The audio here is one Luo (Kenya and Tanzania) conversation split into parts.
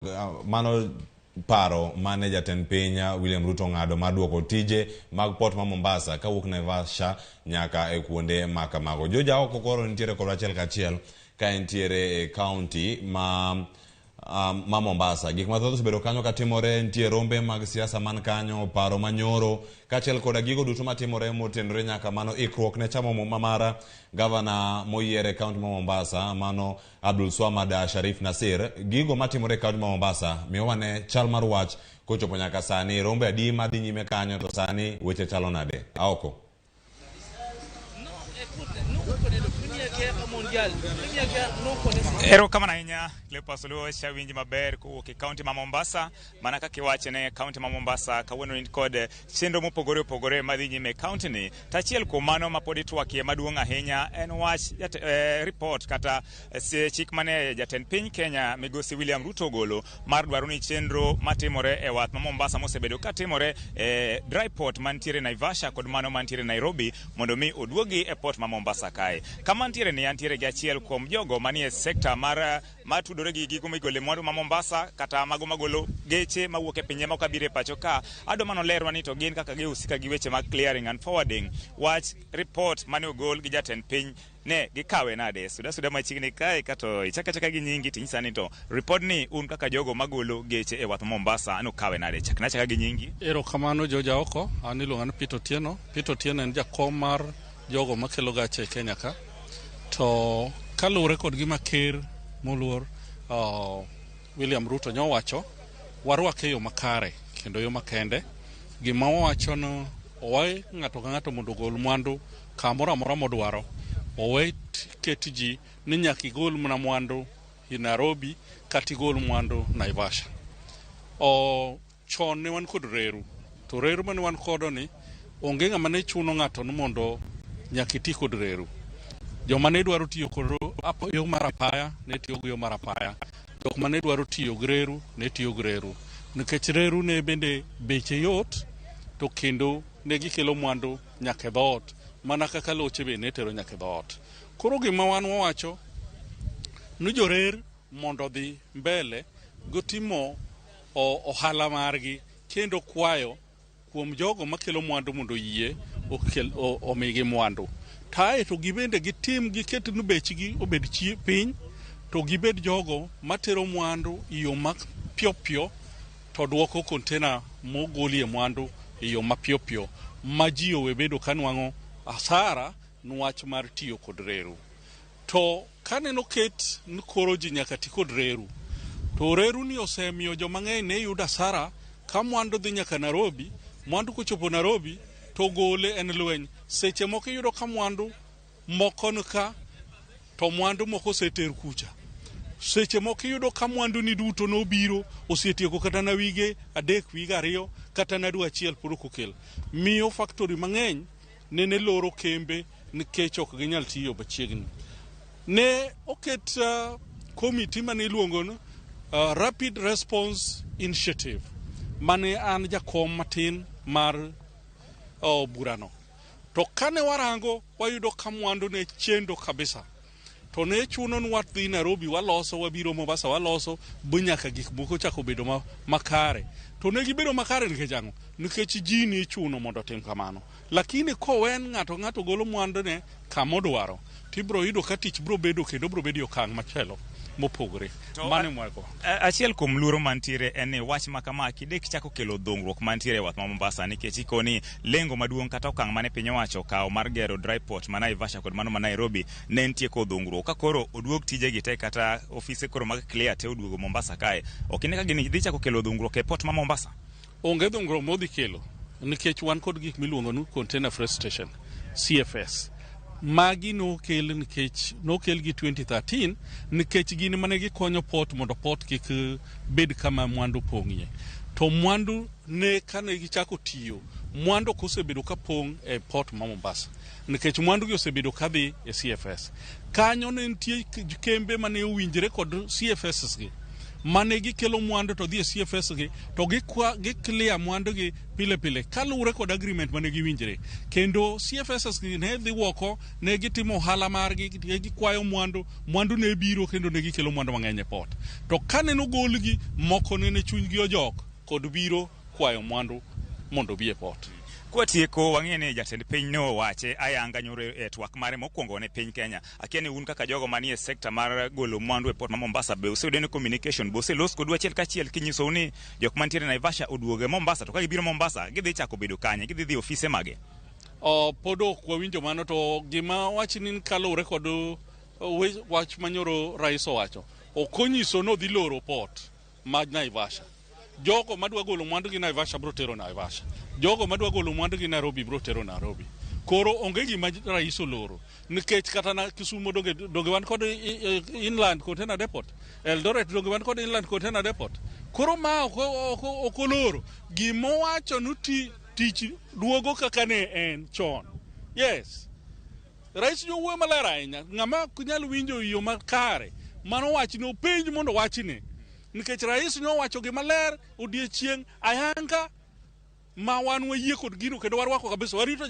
mano paro mane jatend piny William Ruto ng'ado mar duoko tije mag port ma Mombasa kawuok Naivasha nyaka e kuonde ma kamago. Joja oko koro nitiere kod achiel kachiel ka entiere e county ma Mombasa. Gik mathoth osebedo kanyo katimore, nitie rombe mag siasa man kanyo, paro manyoro kachiel koda gigo duto matimore motenore nyaka mano ikruok ne chamo mamara gavana moyiere county ma Mombasa mano Abdul Swamad Sharif Nasir. Gigo matimore county ma Mombasa miwane chal mar wach kochopo nyaka sani, rombe adi madhi nyime kanyo to sani weche chalo nade? Aoko. Ero kama nainya lepa suluo shawinji maber ku ki county ma Mombasa manaka kiwache ne county ma Mombasa kawuono ni kod chenro mopogore madhi nyime county ni tachiel kuom mano mapodi twakie maduong' ahinya en wach report kata chik mane jatend piny Kenya migosi William Ruto golo mar dwaro ni chenro matimore e wath ma Mombasa mosebedo katimore dry port mantiere Naivasha kod mano mantiere Nairobi mondo mi oduogi e port ma Mombasa kae. Kama antiere ni antiere gi achiel kuom jogo manie sekta mar matudore gi gigo migole mwandu ma Mombasa kata mago magolo geche mawuok e pinje mokabire pacho ka. Ado mano lerwa ni to gin kaka gihusika gi weche mag clearing and forwarding wach report mane ogol gi jatend piny ne gikawe nade suda machiegni kae kato ichaka gi nyingi tinyisa ni to report ni un kaka jogo magolo geche e wath Mombasa ano kawe nade chaka gi nyingi. Ero kamano joja oko aniluonga ni Peter Tieno en jakom mar jogo makelo gache Kenya ka. To kalure kod gima ker moluor William Ruto nyowacho warwake yo makare kendo yo makende. Gima owacho no owe ng'ato ka ng'ato mondo gol mwandu kamoro amora modwaro. Owe ketiji ni nyaka igol mna mwandu i Nairobi kata igol mwandu Naivasha. Chon ne wan kod reru. To reru mane wan kodo ni onge ng'ama ne chuno ng'ato ni mondo nyaka iti kod reru. Joma ne dwaro tiyo kod yo mar apaya ne tiyo gi yo mar apaya. Jok ma ne dwaro tiyo gi reru ne tiyo gi reru. Nikech reru ne bende beche yot to kendo ne gikelo mwandu nyaka e dhoot mana kaka loche be ne tero nyaka e dhoot. Koro gima wan wawacho ni jorer mondo dhi mbele gotimo ohala margi kendo kwayo kuom jogo makelo mwandu mondo yie omigi mwandu. Tae to gibende gitim giket nu bechgi obed piny to gibed jogo matero mwandu iyo mapio to duoko kontena mogolie mwandu iyo mapio maji owebedo kanwango asara nwach mar tiyo kod reru. To kaneno ket nkoro ji nyaka ti kod reru to reru ni osemiyo joma ng'eny ne yudo asara ka mwandu dhi nyaka Nairobi. Mwandu kochopo Nairobi to gole en lweny. Seche moko yudo ka mwandu moko nika to mwandu moko seter kucha. Seche moko yudo ka mwandu ni duto no biro osetieko kata na wige 3 wige 2 kata na dwe achiel puro kokel. Miyo factory mang'eny ne loro kembe nikech ok ginyal tiyo machiegni. Ne oket committee mane iluongo no Rapid Response Initiative mane an jakom matin mar burano. To kane warango wayudo ka mwandu ne chendo kabisa. To ne chuno ni wadhi Nairobi waloso wabiro Mombasa waloso bunyaka gik moko chako bedo makare. To ne gibedo makare nikech ang'o? Nikech ji ni chuno mondo tim kamano. Lakini kowen ng'ato golo mwandu ne kamodwaro tibro yudo ka tich bro bedo kendo bro bedo okang' machielo mopogore. Mane mwako achiel kuom luoro mantiere en ni wach makama kidek chako kelo dhungruok mantiere wath ma Mombasa nikech ikoni lengo maduong' kata okang' mane piny owacho kawo mar gero dry port ma Naivasha kod mano ma Nairobi ne nitie kod dhungruok. Ka koro oduog tije gi te kata ofise koro mag clear te oduogo Mombasa kae okine ka gini dhi chako kelo dhungruok e port ma Mombasa. Onge dhungruok modhi kelo nikech wan kod gik miluongo ni container freight station CFS. Magi nokel gi 2013 nikech gini mane gikonyo port mondo port kik bed kama mwandu pong'ie. To mwandu ne kane gichako tiyo mwandu kosebedo ka pong' e port ma Mombasa nikech mwandu gi osebedo kadhi e CFS. Kanyo ne nitie kembe mane owinjre kod CFS gi mane gikelo mwandu to dhi e CFS gi to gi clear mwandu gi pile pile kaluwore kod agreement mane giwinjre kendo CFS gi ne dhi woko ne gitimo ohala margi gikwayo mwandu ne biro kendo ne gikelo mwandu mang'eny e port to kane nogol gi moko ne chunygi ojok kod biro kwayo mwandu mondo bi e port. Kwatieko wang'e ni jatend piny no wache ayanga nyoro e twak mare mokwongo ne piny Kenya. Akia ni un kaka jogo manie sekta mar golo mwandu e port ma Mombasa be useyudo ni communication be uselos kodu achiel kachiel kinyiso ni jok mantiere Naivasha oduoge Mombasa to ka gibiro Mombasa gidhi chako bedo kanye gidhi ofise mage. Pod ok wawinjo mano to gima wach ni kalure kod wach manyoro rais owacho okonyiso no dhi loro port ma Naivasha. Jogo madwa golo mwandu gi Naivasha bro tero Naivasha. Jogo madwa golo mwandu gi Nairobi bro tero Nairobi. Koro onge gima rais oloro. Nikech kata na Kisumu donge wan kod inland container depot. Eldoret donge wan kod inland container depot. Koro ma okoloro. Gima wacho nuti tich duogo kaka ne en chon. Yes. Rais jo wuoyo maler ahinya. Ng'ama kunyal winjo yo makare. Mano wach no penj mondo wachne. Nikech rais no wacho gi maler odiechieng' ayanga ma wan wayie kod gino kendo warwako kabisa warito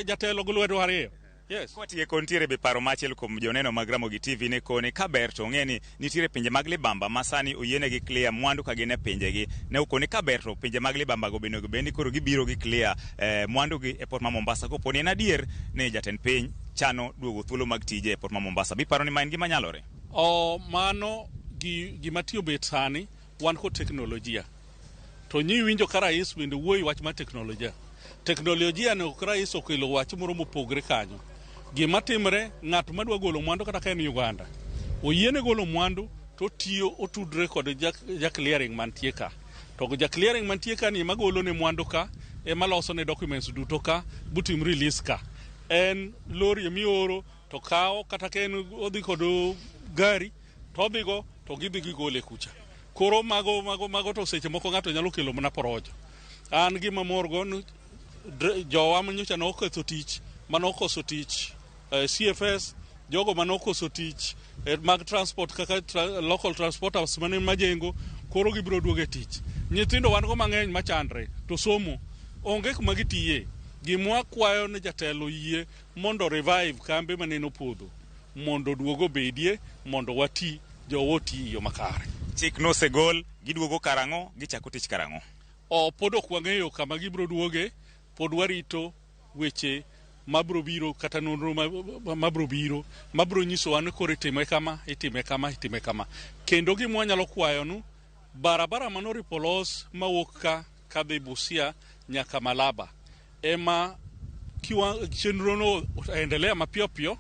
jatelo gi lwedo ariyo. Yes. Kwatieko nitiere be paro machiel kuom joneno mag Ramogi TV ne kone kaber to ng'e ni nitiere pinje mag libamba ma sani oyienegi clear mwandu ka gin e pinjegi ne okone kaber to pinje mag libamba go benego bendi koro gibiro gi clear mwandu gi e port ma Mombasa kopo ni en adier ne jatend piny chano duogo thuolo mag tije e port ma Mombasa. Biparo ni ma en gima nyalore? Mano gima tiyo bet sani wan kod teknolojia to nyi winjo ka rais bende wuoyi wach mar teknolojia ne ok rais okelo wach moro mopogre kanyo. Gima timre ng'at madwa golo mwandu kata ka en Uganda oyiene golo mwandu to tiyo otudre kod ja clearing mantie ka to ja clearing mantie ka ni magolo ne mwandu ka maloso ne documents duto ka butim release ka en lori mioro to kao kata ka en odhi kod gari to odhigo to gidhi gigole kucha. Koro mago to seche moko ng'ato nyalo kelo mana porojo. An gima morgo jowa manyocha no oketho tich manokoso tich CFS jogo manokoso tich mag transport kaka local transporters mane majengo koro gibiro duoge tich. Nyithindo wan go mang'eny machandre to somo onge kuma gitiye. Gimwa kwayo ne jatelo yie mondo revive kambe maneno podho mondo duogo bedie mondo wati jowoti yo makare. Chik no segol giduogo karango gichako tich karango. Pod ok wang'eyo kama gibiro duoge, pod warito weche mabro biro kata nonro mabro biro mabro nyiso wan kore itime kama. Kendo gimwa nyalo kwayo nu barabara manori polos mawuok ka kadhi Busia nyaka Malaba ema chenro no endelea mapiyo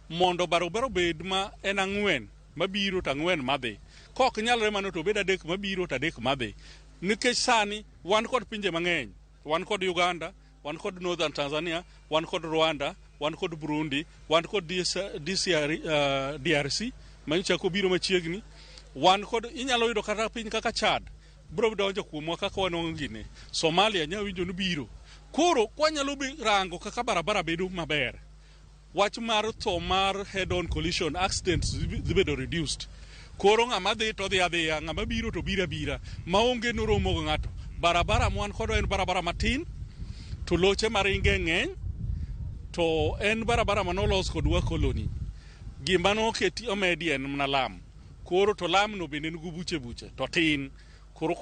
mondo barabara bed ma en ang'wen mabiro to ang'wen madhi. Kok nyalre mano to bed adek mabiro to adek madhi. Nikech sani wan kod pinje mang'eny. Wan kod Uganda, wan kod Northern Tanzania, wan kod Rwanda, wan kod Burundi, wan kod DRC manyichako biro machiegni. Wan kod inyalo yudo kata piny kaka Chad bro donjo kuomwa kaka wanongo gine. Somalia nya winjo ni biro. Koro kwanyalo rango kaka barabara bedo maber. Wach mar tho mar head-on collision accidents dhi bedo reduced. Koro ng'ama dhi to dhi adhiya, ng'ama biro to bira maonge noromo ng'ato. Barabara mwan kodo en barabara matin to loche maringe ng'eny to en barabara manolos kodwa koloni. Gima no keti omedi en mna lam. Koro to lam no bende nugu buche to tin. Koro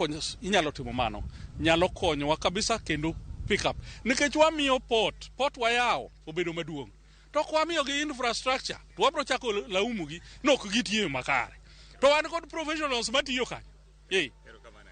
inyalo timo mano. Nyalo konyowa kabisa kendo pick up. Nikech wamiyo port wayawo obedo maduong'. To kwa miyo gi infrastructure to wabro chako laumu gi nok gitiyo makare. To wan kod professionals matiyo kanyo.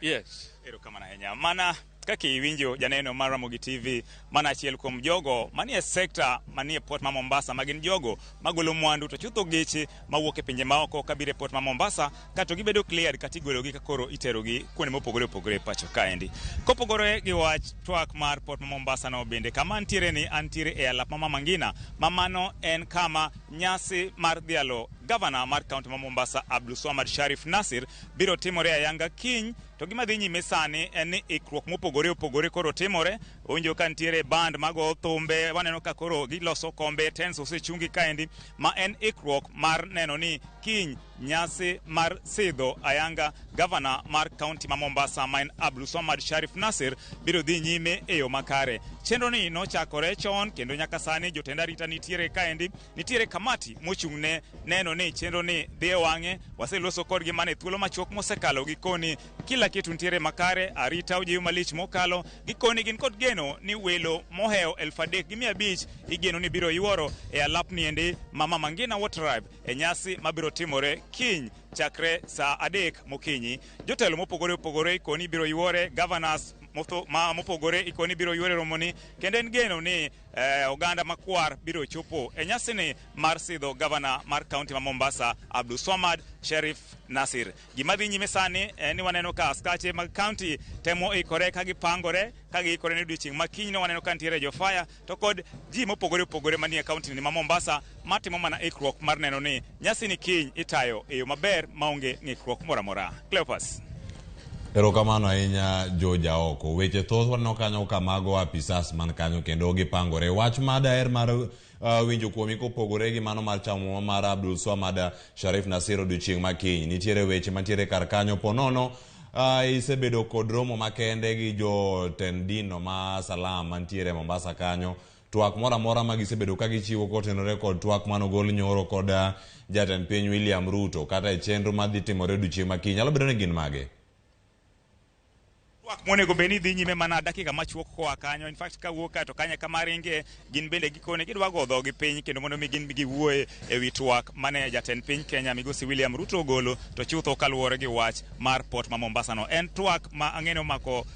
Yes. Erokamano ahinya. Mana kaka iwinjo janeno mar Ramogi TV mana achiel kuom jogo manie sekta manie port ma Mombasa magin jogo magolo mwandu to chutho geche mawuok e pinje maoko kabire port ma Mombasa kato gibedo clear katigologi ka koro iterogi kuonde mopogore pacho kaendi. Kopogore gi wach twak mar port ma Mombasa no bende kama antiere e alap ma Mangina mamano en kama nyasi mar dhialo gavana mar kaunti ma Mombasa Abdulswamad Sharif Nassir biro timore ayanga kiny. To gima dhi nyime sani en ni ikruok mopogore opogore koro timore. Onjo ka ntiere band mago thumbe, waneno ka koro giloso kombe, tents osechungi kaendi, ma en ikruok mar neno ni kiny nyasi mar sidho ayanga gavana mar kaunti ma Mombasa ma en Abdulswamad Sharif Nassir biro dhi nyime e yo makare. Chenro ni nochakore chon kendo nyaka sani jotend arita nitiere kaendi, nitiere kamati mochung'ne neno ni chenro ni dhi e wang'e. Waseloso kodgi mane thuolo machuok mosekalo gikoni kila kitu ntiere makare, arita ojiw malich mokalo. Gikoni gin kod geno ni welo moheo 3,500 igeno ni biro yuoro e alapni endi Mama Mangina Water Tribe e nyasi mabiro timore kiny chakre saa 3 mokinyi. Jotelo mopogore opogore ikoni biro yuore, governors mopogore ikoni biro yuore romoni, kendo en geno ni oganda makwar biro chopo e nyasi ni mar sidho gavana mar kaunti ma Mombasa Abdulswamad Sharif Nassir. Gima dhi nyime sani ni waneno ka askache mag kaunti temo ikore ka gipangore, ka giikore ne odiochieng' ma kiny. No waneno ka ntiere jofaya to kod ji mopogore opogore manie kaunti ni ma Mombasa matimo mana ikruok mar neno ni nyasi ni kiny itayo e yo maber maonge ng'ikruok moro amora. Cleopas. Erokamano ahinya Joja oko. Weche thoth waneno kanyo kamago apisas man kanyo kendo gipangore. Wach madaher mar winjo kuomi kopogore gi mano mar chamo mar Abdulswamad Sharif Nassir odiochieng' ma kiny. Nitiere weche mantiere kar kanyo ponono. Isebedo kod romo makende gi jotend dino ma Salam mantiere Mombasa kanyo. Twak mora mora magisebedo ka gichiwo kotenore kod twak manogol nyoro kod jatend piny William Ruto kata e chenro madhi timore odiochieng' ma kiny. Nyalo bedo ni gin mage? Monego beni dhi nyime mana dakika machuok koa kanyo. In fact ka wuok to kanya kamaringe gin bende gikone gidwa go dhogi piny kendo mondo mi gin giwuoye e wi twak mane jatend piny Kenya migosi William Ruto golo to chutho kaluwore gi wach mar port ma Mombasa no. En twak ma ang'eno mako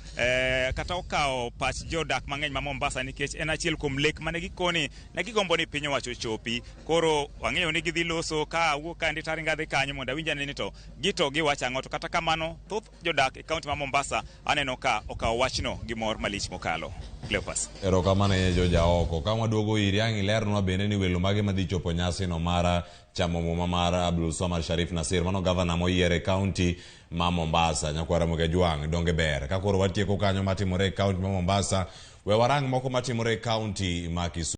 kata okawo pach jodak mang'eny ma Mombasa nikech en achiel kuom lek mane gikoni ne gigombo ni piny owacho chopi. Koro wang'eyo ni gidhi loso ka wuok ka ndi taringa dhi kanyo mondo awinja ni to gito giwacho ang'o. To kata kamano thoth jodak e kaunti ma Mombasa aneno ka okawo wachno gi mor malich mokalo. Cleopas. Erokamano ye Joja oko. Ka waduogo iri ang' ilernwa bende ni welo mage madhi chopo nyasi no mar chamo muma mar Abdulswamad Sharif Nassir, mano gavana moyiere kaunti ma Mombasa, nyakwara Ramogi Juang donge ber. Ka koro watieko kanyo matimore kaunti ma Mombasa, we warang moko matimore kaunti ma Kisumu.